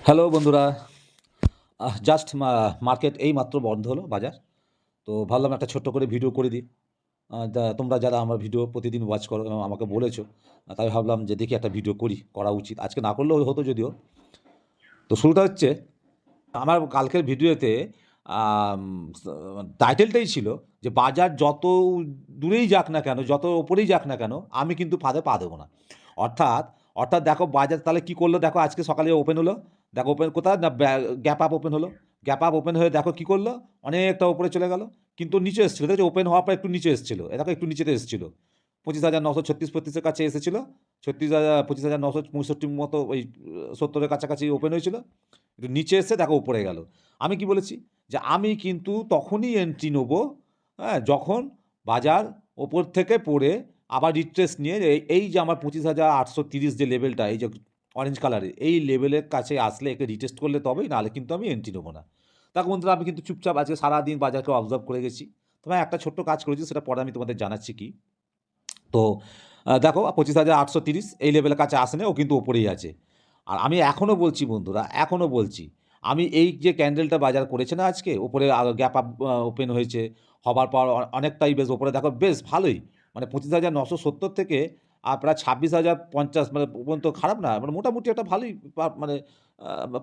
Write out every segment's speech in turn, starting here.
Hello বন্ধুরা, just market এই মাত্র বন্ধ হলো বাজার। তো ভাবলাম একটা ছোট্ট করে ভিডিও করে দিই। তোমরা যারা আমার ভিডিও প্রতিদিন ওয়াচ করো এবং আমাকে বলেছো, তাই ভাবলাম যে দেখি একটা ভিডিও করা উচিত। আজকে না করলেও হতো যদিও। তো শুরুটা হচ্ছে আমার কালকের ভিডিওতে আম স টাইটেলটাই ছিল যে বাজার যত দূরেই যাক না কেন, যত ওপরেই যাক না কেন, আমি কিন্তু ফাঁদে পা দেবো না। অর্থাৎ অর্থাৎ দেখো বাজার তাহলে কি করলো দেখো আজকে সকালে ওপেন হলো। দেখো ওপেন কোথায় না গ্যাপ আপ ওপেন হলো। গ্যাপ আপ ওপেন হয়ে দেখো কি করলো? অনেকটা উপরে চলে গেল। কিন্তু নিচে এসেছিল। দেখছো ওপেন হওয়ার পর একটু নিচে এসেছিল। এ দেখো একটু নিচেতে এসেছিল। 25,936 এর কাছে এসেছিল। 25,965 মতো ওই 70 এর কাছাকাছি ওপেন হয়েছিল। একটু নিচে এসে দেখো উপরে গেল। আমি কি বলেছি? যে আমি কিন্তু তখনই এন্ট্রি নেব, হ্যাঁ? যখন বাজার ওপর থেকে পড়ে আবার রিট্রেস নিয়ে এই যে আমার 25,830 যে লেভেলটা, এই যে অরেঞ্জ কালারের, এই লেভেলের কাছে আসলে একে রিটেস্ট করলে তবেই, নাহলে কিন্তু আমি এন্ট্রি নেব না। দেখো বন্ধুরা, আমি কিন্তু চুপচাপ আজকে সারাদিন বাজারকে অবজার্ভ করে গেছি। তবে একটা ছোট্ট কাজ করেছি, সেটা পরে আমি তোমাদের জানাচ্ছি কি। তো দেখো 25,830 এই লেভেলের কাছে আসেনি, ও কিন্তু ওপরেই আছে। আর আমি এখনও বলছি বন্ধুরা, এখনও বলছি, আমি এই যে ক্যান্ডেলটা বাজার করেছে না আজকে, ওপরে গ্যাপ আপ ওপেন হয়েছে, হবার পর অনেকটাই বেশ ওপরে দেখো বেশ ভালোই, মানে 25,970 থেকে প্রায় 26,050 মানে পর্যন্ত খারাপ না, মানে মোটামুটি একটা ভালোই মানে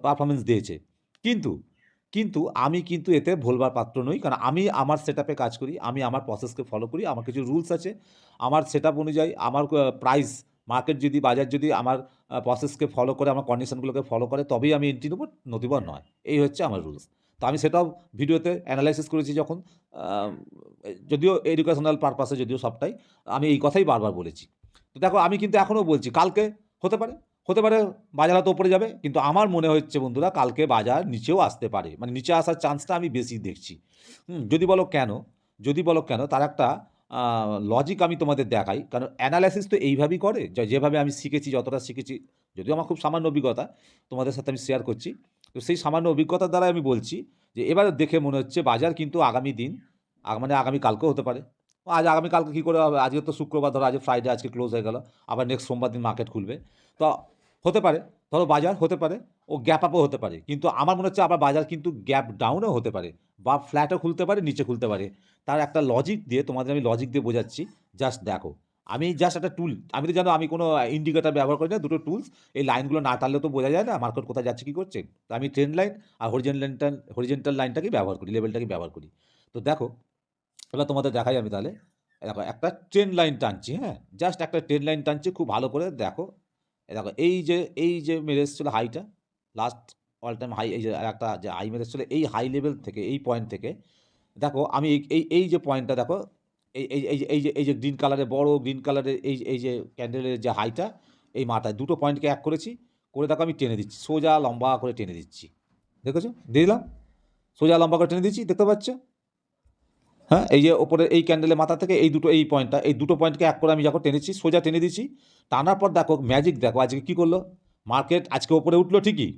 পারফরমেন্স দিয়েছে। কিন্তু কিন্তু আমি কিন্তু এতে ভোলবার পাত্র নই, কারণ আমি আমার সেটআপে কাজ করি, আমি আমার প্রসেসকে ফলো করি, আমার কিছু রুলস আছে। আমার সেটআপ অনুযায়ী আমার প্রাইস, মার্কেট যদি, বাজার যদি আমার প্রসেসকে ফলো করে, আমার কন্ডিশনগুলোকে ফলো করে, তবেই আমি এন্ট্রি নেব, নতুবা নয়। এই হচ্ছে আমার রুলস। তো আমি সেটাও ভিডিওতে অ্যানালাইসিস করেছি যখন, আম যদিও এডুকেশনাল পারপাসে, যদিও সবটাই, আমি এই কথাই বারবার বলেছি। তো দেখো আমি কিন্তু এখনও বলছি কালকে হতে পারে, হতে পারে বাজার হয়তো উপরে যাবে, কিন্তু আমার মনে হচ্ছে বন্ধুরা কালকে বাজার নিচেও আসতে পারে, মানে নিচে আসার চান্সটা আমি বেশি দেখছি। যদি বলো কেন, যদি বলো কেন, তার একটা লজিক আমি তোমাদের দেখাই। কারণ অ্যানালাইসিস তো এইভাবেই করে, যেভাবে আমি শিখেছি, যতটা শিখেছি, যদিও আমার খুব সামান্য অভিজ্ঞতা, তোমাদের সাথে আমি শেয়ার করছি। তো সেই সামান্য অভিজ্ঞতার দ্বারাই আমি বলছি যে এবারে দেখে মনে হচ্ছে বাজার কিন্তু আগামী দিন, মানে আগামী কালকেও হতে পারে। আগামী কালকে কী করে হবে? আজকে তো শুক্রবার, ধরো আজ ফ্রাইডে, আজকে ক্লোজ হয়ে গেল। আবার নেক্সট সোমবার দিন মার্কেট খুলবে। তো হতে পারে, ধরো বাজার হতে পারে, ও গ্যাপ আপও হতে পারে। কিন্তু আমার মনে হচ্ছে আবার বাজার কিন্তু গ্যাপ ডাউনও হতে পারে, বা ফ্ল্যাটও খুলতে পারে, নিচে খুলতে পারে। তার একটা লজিক দিয়ে তোমাদের আমি লজিক দিয়ে বোঝাচ্ছি। জাস্ট দেখো, আমি জাস্ট একটা টুল, আমি তো জানো আমি কোনো ইন্ডিকেটর ব্যবহার করি না, দুটো টুলস। এই লাইনগুলো না টানলে তো বোঝা যায় না মার্কেট কোথায় যাচ্ছে, কী করছে। তো আমি ট্রেন্ড লাইন আর হরিজেন্টাল লাইনটাকেই ব্যবহার করি, লেভেলটাকেই ব্যবহার করি। তো দেখো, এবার তোমাদের দেখাই আমি তাহলে। দেখো একটা ট্রেন্ড লাইন টানছি, হ্যাঁ, জাস্ট একটা ট্রেন্ড লাইন টানছি, খুব ভালো করে দেখো। দেখো এই যে মেরে এসেছিলো হাইটা, লাস্ট অল টাইম হাই, এই যে একটা যে হাই মেরে এসেছিলো, এই হাই লেভেল থেকে, এই পয়েন্ট থেকে দেখো, আমি এই যে পয়েন্টটা দেখো, এই যে গ্রিন কালারের, বড় গ্রিন কালারের, এই যে ক্যান্ডেলের যে হাইটা, এই মাথায় দুটো পয়েন্টকে এক করেছি, করে দেখো আমি টেনে দিচ্ছি, সোজা লম্বা করে টেনে দিচ্ছি। দেখেছো? দিলাম, সোজা লম্বা করে টেনে দিচ্ছি, দেখতে পাচ্ছ? হ্যাঁ, এই যে ওপরে এই ক্যান্ডেলের মাথা থেকে এই দুটো পয়েন্টকে এক করে আমি যখন টেনেছি, সোজা টেনে দিচ্ছি। টানার পর দেখো ম্যাজিক, দেখো আজকে কী করলো মার্কেট। আজকে ওপরে উঠলো ঠিকই,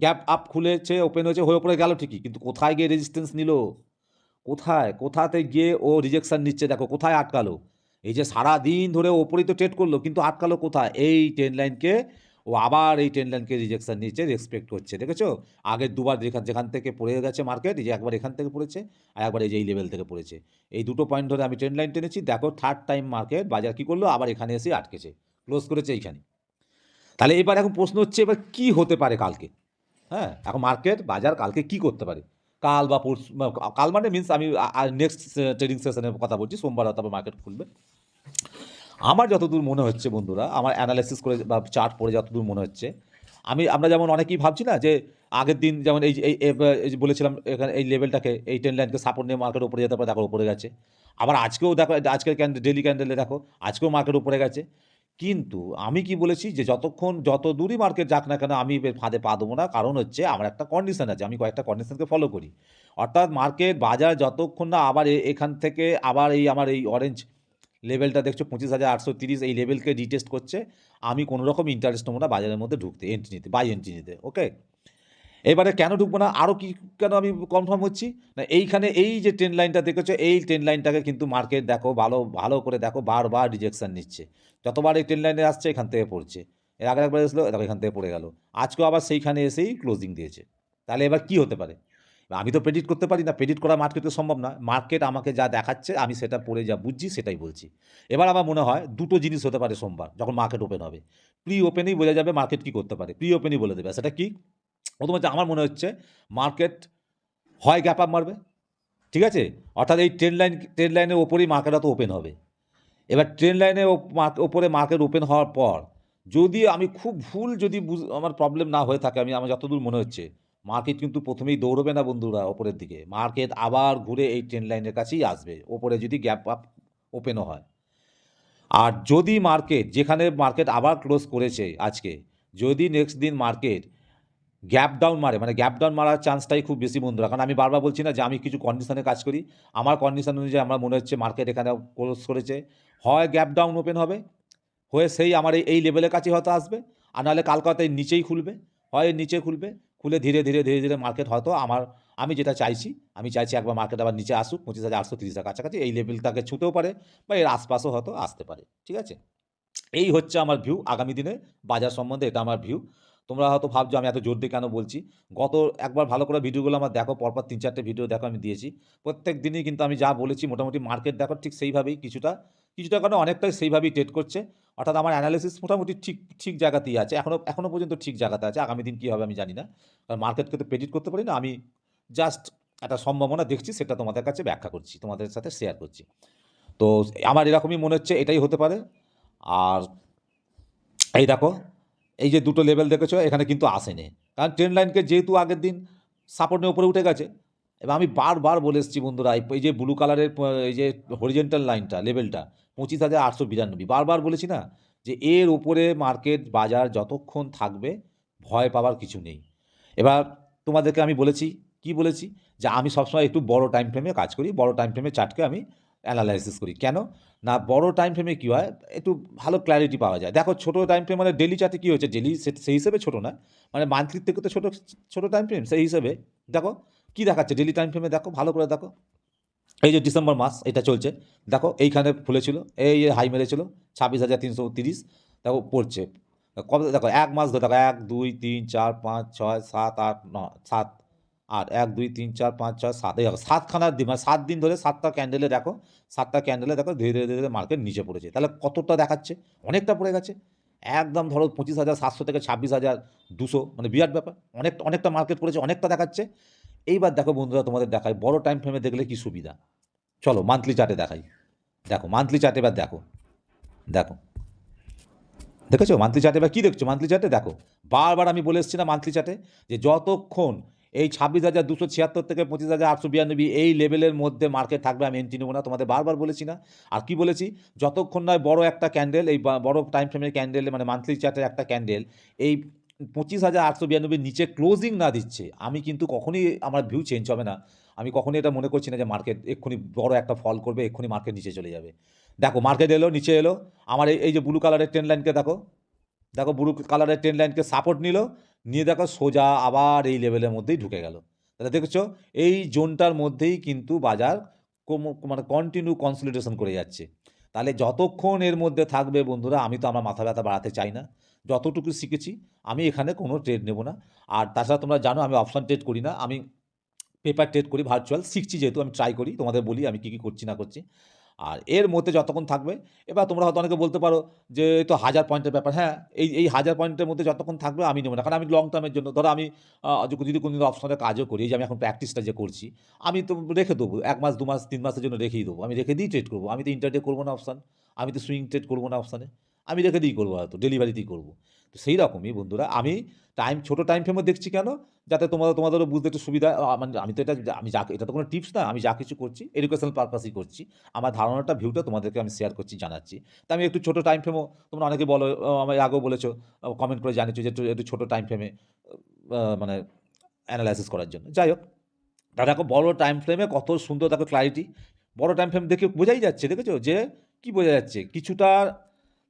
গ্যাপ আপ খুলেছে, ওপেন হয়েছে, হয়ে ওপরে গেল ঠিকই, কিন্তু কোথায় গিয়ে রেজিস্ট্যান্স নিল? কোথাতে গিয়ে ও রিজেকশন নিচ্ছে? দেখো কোথায় আটকালো। এই যে সারা দিন ধরে ওপরেই তো ট্রেড করলো, কিন্তু আটকালো কোথায়? এই ট্রেন্ড লাইনকে। ও আবার এই ট্রেন্ড লাইনকে রিজেকশন নিচ্ছে, রেসপেক্ট করছে, দেখেছো? আগের দুবার যেখান থেকে পড়ে গেছে মার্কেট, এই যে একবার এখান থেকে পড়েছে, আর একবার এই যে এই লেভেল থেকে পড়েছে। এই দুটো পয়েন্ট ধরে আমি ট্রেন্ড লাইন টেনেছি। দেখো থার্ড টাইম মার্কেট, বাজার কী করলো? আবার এখানে এসে আটকেছে, ক্লোজ করেছে এইখানে। তাহলে এবার এখন প্রশ্ন হচ্ছে, এবার কী হতে পারে কালকে? হ্যাঁ, এখন মার্কেট, বাজার কালকে কী করতে পারে? কাল বা পরশু, কাল মানে মিনস আমি নেক্সট ট্রেডিং সেশনের কথা বলছি, সোমবার হয়তো আবার মার্কেট খুলবে। আমার যতদূর মনে হচ্ছে বন্ধুরা, আমার অ্যানালাইসিস করে বা চার্ট পড়ে যতদূর মনে হচ্ছে, আমরা যেমন অনেকেই ভাবছি না যে আগের দিন যেমন এই যে বলেছিলাম, এখানে এই লেভেলটাকে, এই ট্রেন্ড লাইনকে সাপোর্ট নিয়ে মার্কেট উপরে যেতে পারে, দেখো উপরে গেছে। আবার আজকেও দেখো, আজকের ডেইলি ক্যান্ডেলে দেখো, আজকেও মার্কেট উপরে গেছে। কিন্তু আমি কি বলেছি যে যত দূরই মার্কেট যাক না কেন, আমি এর ফাঁদে পা দেবো না। কারণ হচ্ছে আমার একটা কন্ডিশন আছে, আমি কয়েকটা কন্ডিশনকে ফলো করি। অর্থাৎ মার্কেট, বাজার যতক্ষণ না আবার এখান থেকে আবার এই আমার এই অরেঞ্জ লেভেলটা দেখছো 25,830, এই লেভেলকে রিটেস্ট করছে, আমি কোনো রকম ইন্টারেস্ট নেবো না বাজারের মধ্যে ঢুকতে, এন্ট্রি নিতে, বাই এন্ট্রি নিতে। ওকে, এবারে কেন ঢুকবো না, আরও কি কেন আমি কনফার্ম হচ্ছি না, এইখানে এই যে ট্রেন্ড লাইনটা দেখেছো, এই ট্রেন্ড লাইনটাকে কিন্তু মার্কেট দেখো, ভালো ভালো করে দেখো, বারবার রিজেকশন নিচ্ছে। যতবার এই ট্রেন্ড লাইনে আসছে, এখান থেকে পড়ছে। এর আগের একবার এসেছিলো, দেখো এখান থেকে পড়ে গেল, আজকেও আবার সেইখানে এসেই ক্লোজিং দিয়েছে। তাহলে এবার কি হতে পারে? আমি তো প্রেডিক্ট করতে পারি না, প্রেডিক্ট করা মার্কেটে সম্ভব না। মার্কেট আমাকে যা দেখাচ্ছে আমি সেটা পড়ে যা বুঝছি সেটাই বলছি। এবার আমার মনে হয় দুটো জিনিস হতে পারে সোমবার যখন মার্কেট ওপেন হবে। প্রি ওপেনেই বোঝা যাবে মার্কেট কী করতে পারে, প্রি ওপেনই বলে দেবে। সেটা কি? প্রথমত আমার মনে হচ্ছে মার্কেট হয় গ্যাপ আপ মারবে, ঠিক আছে, অর্থাৎ এই ট্রেন্ড লাইনের ওপরেই মার্কেট হয়তো ওপেন হবে। এবার ট্রেন্ড লাইনের ওপরে মার্কেট ওপেন হওয়ার পর যদি আমি খুব ভুল যদি আমার প্রবলেম না হয়ে থাকে, আমার যতদূর মনে হচ্ছে মার্কেট কিন্তু প্রথমেই দৌড়বে না বন্ধুরা ওপরের দিকে, মার্কেট আবার ঘুরে এই ট্রেন্ড লাইনের কাছেই আসবে ওপরে যদি গ্যাপ আপ ওপেনও হয়। আর যদি মার্কেট, যেখানে মার্কেট আবার ক্লোজ করেছে আজকে, যদি নেক্সট দিন মার্কেট গ্যাপ ডাউন মারে, মানে গ্যাপ ডাউন মারার চান্সটাই খুব বেশি বন্ধুরা। কারণ আমি বারবার বলছি না যে আমি কিছু কন্ডিশনে কাজ করি, আমার কন্ডিশন অনুযায়ী আমার মনে হচ্ছে মার্কেট এখানে ক্লোজ করেছে, হয় গ্যাপ ডাউন ওপেন হবে, হয়ে সেই আমার এই লেভেলের কাছে হয়তো আসবে, আর নাহলে কালকে হয়তো এই নিচেই খুলবে, হয় নিচে খুলবে, খুলে ধীরে ধীরে ধীরে ধীরে মার্কেট হয়তো আমি যেটা চাইছি, আমি চাইছি একবার মার্কেট আবার নিচে আসুক 25,830 কাছাকাছি, এই লেভেলটাকে ছুঁতেও পারে বা এর আশপাশও হয়তো আসতে পারে, ঠিক আছে। এই হচ্ছে আমার ভিউ আগামী দিনে বাজার সম্বন্ধে, এটা আমার ভিউ। তোমরা হয়তো ভাবছো আমি এত জোর দিয়ে কেন বলছি। গত একবার ভালো করে ভিডিওগুলো আমার দেখো, পরপর 3-4টে ভিডিও দেখো আমি দিয়েছি। প্রত্যেক দিনই কিন্তু আমি যা বলেছি মোটামুটি মার্কেট দেখো ঠিক সেইভাবেই কিছুটা কেন অনেকটাই সেইভাবেই ট্রেড করছে। অর্থাৎ আমার অ্যানালিসিস মোটামুটি ঠিক জায়গাতেই আছে, এখনও পর্যন্ত ঠিক জায়গাতে আছে। আগামী দিন কী হবে আমি জানি না, কারণ মার্কেটকে তো প্রেডিক্ট করতে পারি না। আমি জাস্ট একটা সম্ভাবনা দেখছি, সেটা তোমাদের কাছে ব্যাখ্যা করছি, তোমাদের সাথে শেয়ার করছি। তো আমার এরকমই মনে হচ্ছে এটাই হতে পারে। আর এই দেখো, এই যে দুটো লেভেল দেখেছো এখানে কিন্তু আসেনি, কারণ ট্রেন্ড লাইনকে যেহেতু আগের দিন সাপোর্ট নিয়ে উপরে উঠে গেছে। এবার আমি বারবার বলে এসেছি বন্ধুরা, এই যে ব্লু কালারের এই যে হরিজেন্টাল লাইনটা, লেভেলটা 25,892, বারবার বলেছি না যে এর উপরে মার্কেট বাজার যতক্ষণ থাকবে ভয় পাওয়ার কিছু নেই। এবার তোমাদেরকে আমি বলেছি, কি বলেছি, যে আমি সবসময় একটু বড় টাইম ফ্রেমে কাজ করি, বড় টাইম ফ্রেমে চার্টকে আমি অ্যানালাইসিস করি। কেন না, বড় টাইম ফ্রেমে কী হয়, একটু ভালো ক্ল্যারিটি পাওয়া যায়। দেখো ছোটো টাইম ফ্রেম মানে ডেলি চার্টে কী হয়েছে, ডেলি সেই হিসেবে ছোটো না, মানে মান্থলির থেকে তো ছোটো টাইম ফ্রেম, সেই হিসেবে দেখো কী দেখাচ্ছে ডেলি টাইম ফ্রেমে, দেখো ভালো করে দেখো। এই যে ডিসেম্বর মাস এটা চলছে, দেখো এইখানে খুলেছিল, এই হাই মেরেছিল 26,330, দেখো পড়ছে কবে, দেখো এক মাস ধরে দেখো 1 2 3 4 5 6 7 8 9 7 8 1 2 3 4 5 6 7, এই দেখো 7খানার দিন, মানে 7 দিন ধরে 7টা ক্যান্ডেলে দেখো, 7টা ক্যান্ডেলে দেখো ধীরে ধীরে ধীরে মার্কেট নিচে পড়েছে। তাহলে কতটা দেখাচ্ছে, অনেকটা পড়ে গেছে একদম, ধরো 25,700 থেকে 26,200, মানে বিরাট ব্যাপার, অনেকটা মার্কেট পড়েছে, অনেকটা দেখাচ্ছে। এইবার দেখো বন্ধুরা তোমাদের দেখাই বড় টাইম ফ্রেমে দেখলে কি সুবিধা, চলো মান্থলি চার্টে দেখাই। দেখো মান্থলি চার্টে এবার দেখো, দেখো দেখেছো মান্থলি চার্টে, এবার কী দেখছো মান্থলি চার্টে দেখো, বারবার আমি বলে এসেছি না মান্থলি চার্টে যে যতক্ষণ এই 26,276 থেকে 25,892 এই লেভেলের মধ্যে মার্কেট থাকবে আমি এন্ট্রি নেবো না, তোমাদের বারবার বলেছি না। আর কি বলেছি, যতক্ষণ নয় বড় একটা ক্যান্ডেল, এই বড় টাইম ফ্রেমের ক্যান্ডেল মানে মান্থলি চার্টের একটা ক্যান্ডেল এই 25,892 নিচে ক্লোজিং না দিচ্ছে, আমি কিন্তু কখনই আমার ভিউ চেঞ্জ হবে না। আমি কখনই এটা মনে করছি না যে মার্কেট এক্ষুনি বড় একটা ফল করবে, এক্ষুনি মার্কেট নিচে চলে যাবে। দেখো মার্কেট এলো, নিচে এলো, আমার এই যে ব্লু কালারের ট্রেন্ড লাইনকে দেখো, দেখো ব্লু কালারের ট্রেন্ড লাইনকে সাপোর্ট নিল, নিয়ে দেখো সোজা আবার এই লেভেলের মধ্যেই ঢুকে গেল। তাহলে দেখেছো এই জোনটার মধ্যেই কিন্তু বাজার মানে কন্টিনিউ কনসলিডেশন করে যাচ্ছে। তাহলে যতক্ষণ এর মধ্যে থাকবে বন্ধুরা, আমি তো আমার মাথা ব্যথা বাড়াতে চাই না, যতটুকু শিখেছি আমি এখানে কোনো ট্রেড নেব না। আর তাছাড়া তোমরা জানো আমি অপশন ট্রেড করি না, আমি পেপার ট্রেড করি, ভার্চুয়াল শিখছি যেহেতু, আমি ট্রাই করি, তোমাদের বলি আমি কী কী করছি না করছি। আর এর মধ্যে যতক্ষণ থাকবে, এবার তোমরা হয়তো অনেকে বলতে পারো যে এই তো 1000 পয়েন্টের ব্যাপার, হ্যাঁ এই 1000 পয়েন্টের মধ্যে যতক্ষণ থাকবে আমি নেবো না, কারণ আমি লং টার্মের জন্য, ধরো আমি যদি কোনো দিন অপশনে কাজও করি, এই যে আমি এখন প্র্যাকটিসটা যে করছি, আমি তো রেখে দেবো 1 মাস 2 মাস 3 মাসের জন্য রেখেই দেবো, আমি রেখে দিয়েই ট্রেড করবো। আমি তো ইন্টারডে করবো না অপশান, আমি তো সুইং ট্রেড করবো না অপশানে, আমি রেখে দিয়েই করবো, হয়তো ডেলিভারিতেই করবো। তো সেই রকমই বন্ধুরা আমি ছোটো টাইম ফ্রেমও দেখছি কেন, যাতে তোমাদেরও বুঝতে একটু সুবিধা, মানে আমি তো এটা তো কোনো টিপস না, আমি যা কিছু করছি এডুকেশনাল পারপাসই করছি, আমার ধারণাটা ভিউটা তোমাদেরকে আমি শেয়ার করছি, জানাচ্ছি। তা আমি একটু ছোটো টাইম ফ্রেমও, তোমরা অনেকে বলো, আমার আগেও বলেছো, কমেন্ট করে জানিয়েছো যে একটু ছোটো টাইম ফ্রেমে মানে অ্যানালাইসিস করার জন্য। যাই হোক, তা দেখো বড় টাইম ফ্রেমে কত সুন্দর দেখো ক্লারিটি, বড় টাইম ফ্রেম দেখে বোঝাই যাচ্ছে, দেখেছো যে কি বোঝা যাচ্ছে কিছুটা।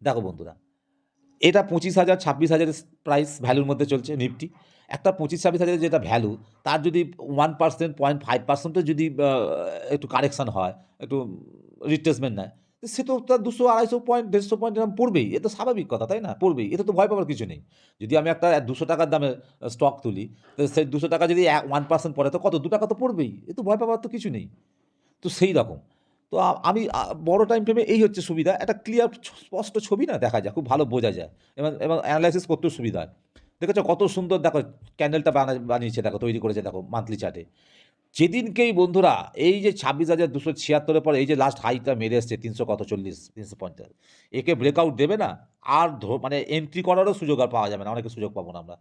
দেখো বন্ধুরা, এটা 25,000 26,000 প্রাইস ভ্যালুর মধ্যে চলছে নিফটি, একটা 25-26,000 যেটা ভ্যালু, তার যদি 1% 0.5% যদি একটু কারেকশান হয়, একটু রিট্রেসমেন্ট নেয়, তো সে তো তার 200-250 পয়েন্ট 150 পয়েন্ট এরকম পড়বেই। এ তো স্বাভাবিক কথা, তাই না? পড়বেই। এতে তো ভয় পাওয়ার কিছু নেই। যদি আমি একটা ৳200 দামের স্টক তুলি, তো সেই ৳200 যদি 1% পড়ে তো কত? ৳2 তো পড়বেই। এ তো ভয় পাওয়ার তো কিছু নেই। তো সেই রকম। তো আমি বড় টাইম ফ্রেমে এই হচ্ছে সুবিধা। একটা ক্লিয়ার স্পষ্ট ছবি না দেখা যায়, খুব ভালো বোঝা যায় এবং এনালাইসিস করতেও সুবিধা হয়। দেখেছো কত সুন্দর দেখো ক্যান্ডেলটা বানিয়েছে দেখো, তৈরি করেছে দেখো মান্থলি চার্টে। যেদিনকেই বন্ধুরা এই যে 26,276 এর পরে এই যে লাস্ট হাইটা মেরে এসছে ৩০০ কত ৪০, ৩৫০, একে ব্রেকআউট দেবে না, আর মানে এন্ট্রি করারও সুযোগ আর পাওয়া যাবে না। অনেকে সুযোগ পাবো না আমরা।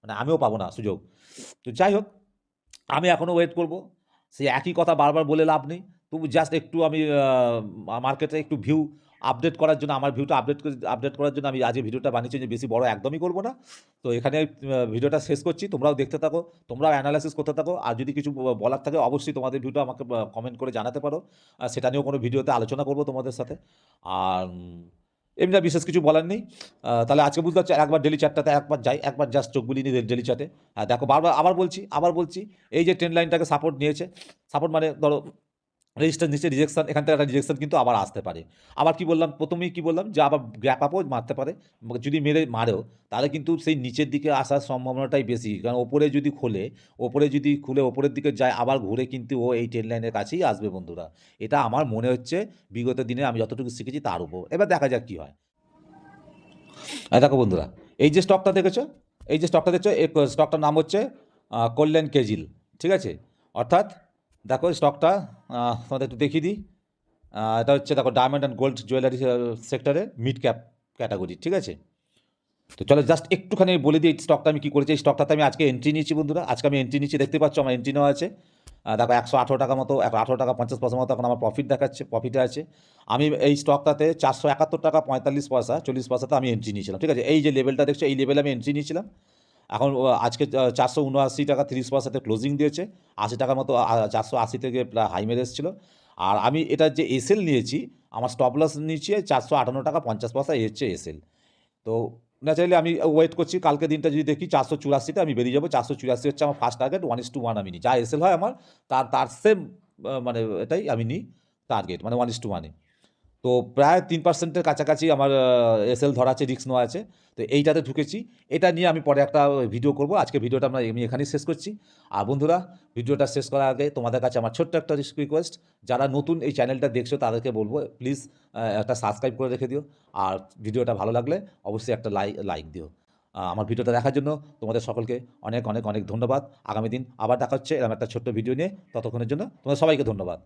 মানে আমিও পাবো না সুযোগ। তো যাই হোক, আমি এখনও ওয়েট করব। সেই একই কথা বারবার বলে লাভ নেই। তবু জাস্ট একটু আমি মার্কেটে একটু ভিউ আপডেট করার জন্য, আমার ভিউটা আপডেট করার জন্য আমি আজ এই ভিডিওটা বানিয়েছি, যে বেশি বড় একদমই করব না। তো এখানে ভিডিওটা শেষ করছি। তোমরাও দেখতে থাকো, তোমরাও অ্যানালাইসিস করতে থাকো। আর যদি কিছু বলার থাকে অবশ্যই তোমাদের ভিউটা আমাকে কমেন্ট করে জানাতে পারো। সেটা নিয়েও কোনো ভিডিওতে আলোচনা করব তোমাদের সাথে। আর এমনি আর বিশেষ কিছু বলার নেই। তাহলে আজকে বুঝতে পারছি, একবার ডেইলি চার্টটাতে একবার যাই, একবার জাস্ট চোখ বুলিয়ে নিই ডেইলি চার্টে। দেখো বারবার আবার বলছি, এই যে ট্রেন্ড লাইনটাকে সাপোর্ট নিয়েছে, সাপোর্ট মানে ধরো রেজিস্ট্যান্স নিচে রিজেকশন, এখান থেকে একটা রিজেকশন কিন্তু আবার আসতে পারে। আবার কি বললাম, প্রথমেই কি বললাম, যে আবার গ্যাপ আপও মারতে পারে। যদি মারেও, তাহলে কিন্তু সেই নিচের দিকে আসার সম্ভাবনাটাই বেশি। কারণ ওপরে যদি খুলে ওপরের দিকে যায়, আবার ঘুরে কিন্তু ও এই ট্রেন্ড লাইনের কাছেই আসবে বন্ধুরা। এটা আমার মনে হচ্ছে বিগত দিনে আমি যতটুকু শিখেছি তার উপর। এবার দেখা যাক কী হয়। দেখো বন্ধুরা, এই যে স্টকটা দেখেছো, এই স্টকটার নাম হচ্ছে কল্যাণ কেজিল। ঠিক আছে? অর্থাৎ দেখো স্টকটা তোমাদের একটু দেখিয়ে দিই। এটা হচ্ছে দেখো ডায়মন্ড অ্যান্ড গোল্ড জুয়েলারি সেক্টরে মিড ক্যাপ ক্যাটাগরি। ঠিক আছে? তো চলো জাস্ট একটুখানি বলে দিই স্টকটা আমি কী করেছি। এই স্টকটাতে আমি আজকে এন্ট্রি নিয়েছি বন্ধুরা। আজকে আমি এন্ট্রি নিচ্ছি, দেখতে পাচ্ছ আমার এন্ট্রি নেওয়া আছে। দেখো 118 টাকা মতো, 18 টাকা 50 পয়সা মতো এখন আমার প্রফিটে আছে। আমি এই স্টকটাতে 471 টাকা 45 পয়সা 40 পয়সাতে আমি এন্ট্রি নিয়েছিলাম। ঠিক আছে? এই যে লেভেলটা দেখছো, এই লেভেলে আমি এন্ট্রি নিয়েছিলাম। এখন আজকে 479 টাকা 30 পয়সাতে ক্লোজিং দিয়েছে। 80 টাকার মতো 480 থেকে প্রায় হাই মেরে এসেছিলো। আর আমি এটার যে এসএল নিয়েছি, আমার স্টপ লস নিচে 458 টাকা 50 পয়সা, এই হচ্ছে এসএল। তো ন্যাচারালি আমি ওয়েট করছি, কালকে দিনটা যদি দেখি 484তে আমি বেরিয়ে যাবো। 484 হচ্ছে আমার ফার্স্ট টার্গেট। 1:1 আমি নিই, যা এসএল হয় আমার তার সেম, মানে এটাই আমি নিই টার্গেট, মানে 1:1। তো প্রায় 3%-এর কাছাকাছি আমার এসএল ধরা আছে, রিস্ক নেওয়া আছে। তো এইটাতে ঢুকেছি। এটা নিয়ে আমি পরে একটা ভিডিও করব। আজকে ভিডিওটা আমি এখানেই শেষ করছি। আর বন্ধুরা, ভিডিওটা শেষ করার আগে তোমাদের কাছে আমার ছোট্ট একটা রিকোয়েস্ট, যারা নতুন এই চ্যানেলটা দেখছো তাদেরকে বলবো, প্লিজ একটা সাবস্ক্রাইব করে রেখে দিও। আর ভিডিওটা ভালো লাগলে অবশ্যই একটা লাইক দিও। আমার ভিডিওটা দেখার জন্য তোমাদের সকলকে অনেক অনেক অনেক ধন্যবাদ। আগামী দিন আবার দেখা হচ্ছে এরকম একটা ছোট্ট ভিডিও নিয়ে। ততক্ষণের জন্য তোমাদের সবাইকে ধন্যবাদ।